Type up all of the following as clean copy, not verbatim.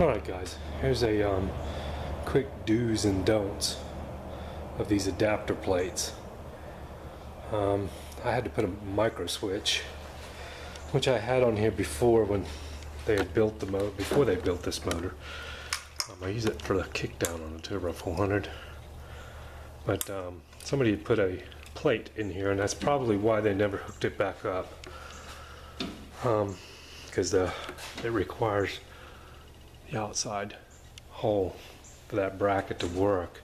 Alright guys, here's a quick do's and don'ts of these adapter plates. I had to put a micro switch, which I had on here before when they had built the motor, before they built this motor. I use it for the kickdown on the Turbo 400. But somebody had put a plate in here, and that's probably why they never hooked it back up. Because it requires the outside hole for that bracket to work.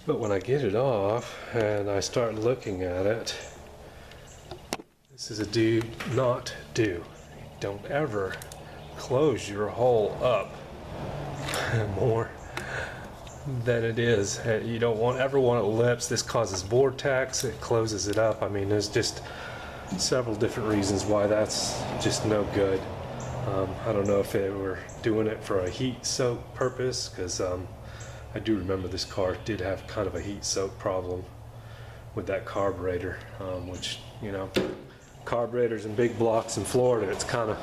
But when I get it off and I start looking at it, this is a do not do. Don't ever close your hole up more than it is. You don't ever want it lips. This causes vortex. It closes it up. I mean, there's just several different reasons why that's just no good. I don't know if they were doing it for a heat soak purpose, because I do remember this car did have kind of a heat soak problem with that carburetor, which, you know, carburetors in big blocks in Florida, it's kind of,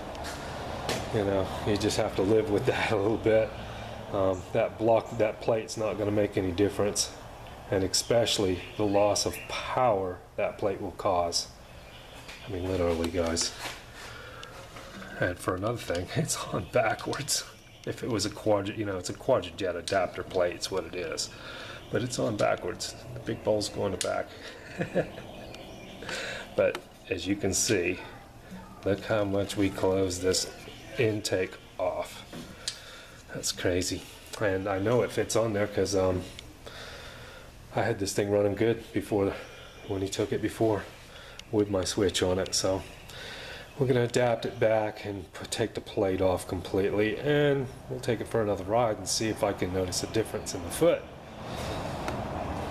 you know, you just have to live with that a little bit. That plate's not going to make any difference, and especially the loss of power that plate will cause. I mean, literally, guys. And for another thing, it's on backwards. If it was a it's a quadrajet adapter plate, it's what it is. But it's on backwards. The big bowl's going to back. But as you can see, look how much we close this intake off. That's crazy. And I know it fits on there because I had this thing running good before, when he took it before, with my switch on it. So we're going to adapt it back and take the plate off completely, and we'll take it for another ride and see if I can notice a difference in the foot.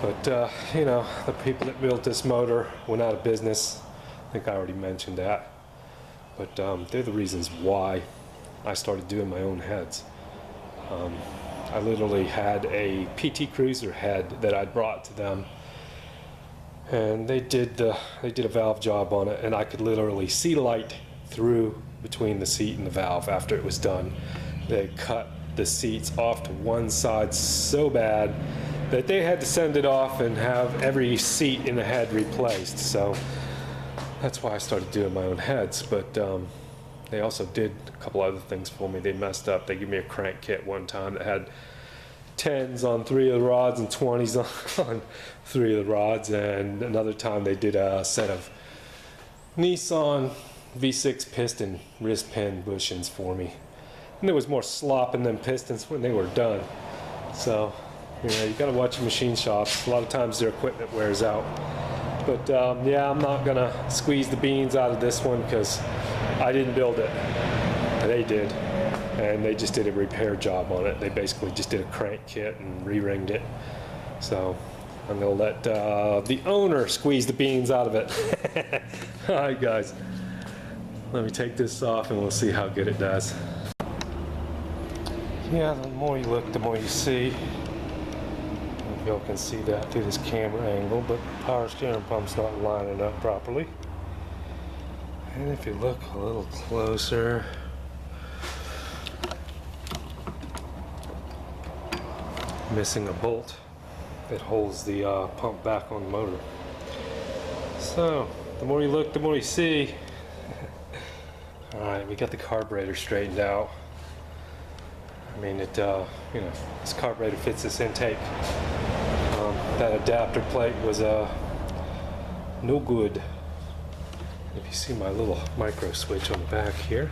But you know, the people that built this motor went out of business. I think I already mentioned that. But they're the reasons why I started doing my own heads. I literally had a PT Cruiser head that I brought to them, and they did a valve job on it, and I could literally see light through between the seat and the valve after it was done. They cut the seats off to one side so bad that they had to send it off and have every seat in the head replaced. So that's why I started doing my own heads. But they also did a couple other things for me. They messed up. They gave me a crank kit one time that had 10s on 3 of the rods and 20s on 3 of the rods, and another time they did a set of Nissan V6 piston wrist pin bushings for me, and there was more slop in them pistons when they were done. So, you know, you gotta watch your machine shops. A lot of times their equipment wears out. But yeah, I'm not gonna squeeze the beans out of this one because I didn't build it. They did. And they just did a repair job on it. They basically just did a crank kit and re-ringed it. So I'm gonna let the owner squeeze the beans out of it. All right, guys, let me take this off and we'll see how good it does. Yeah, the more you look, the more you see. I don't know if y'all can see that through this camera angle, but the power steering pump's not lining up properly. And if you look a little closer, missing a bolt that holds the pump back on the motor. So the more you look, the more you see. Alright, we got the carburetor straightened out. I mean, it you know, this carburetor fits this intake. That adapter plate was no good. If you see my little micro switch on the back here,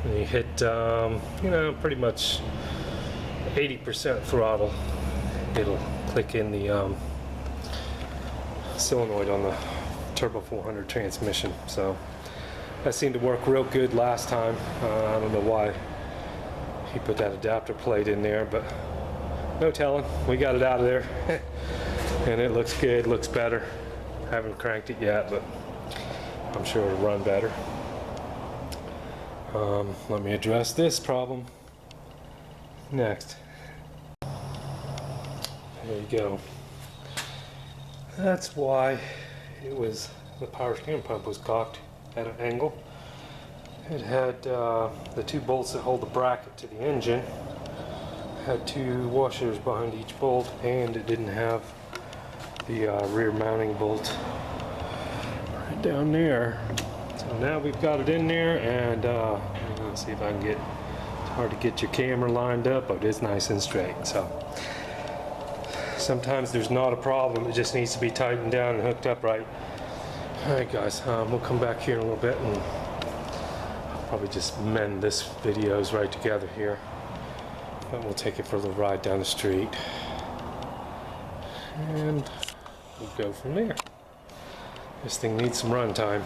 and you hit, you know, pretty much 80% throttle, it'll click in the solenoid on the Turbo 400 transmission. So that seemed to work real good last time. I don't know why he put that adapter plate in there, but no telling. We got it out of there, and it looks good, looks better. Haven't cranked it yet, but I'm sure it'll run better. Let me address this problem next. There you go. That's why the power steering pump was cocked at an angle. It had the 2 bolts that hold the bracket to the engine. Had 2 washers behind each bolt, and it didn't have the rear mounting bolt right down there. So now we've got it in there, and let's see if I can get. It's hard to get your camera lined up, but it's nice and straight. So sometimes there's not a problem; it just needs to be tightened down and hooked up right. All right, guys, we'll come back here in a little bit, and I'll probably just mend this videos right together here. But we'll take it for a little ride down the street, and we'll go from there. This thing needs some run time.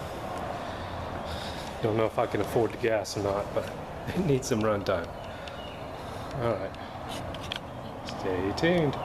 Don't know if I can afford the gas or not, but it needs some run time. All right, stay tuned.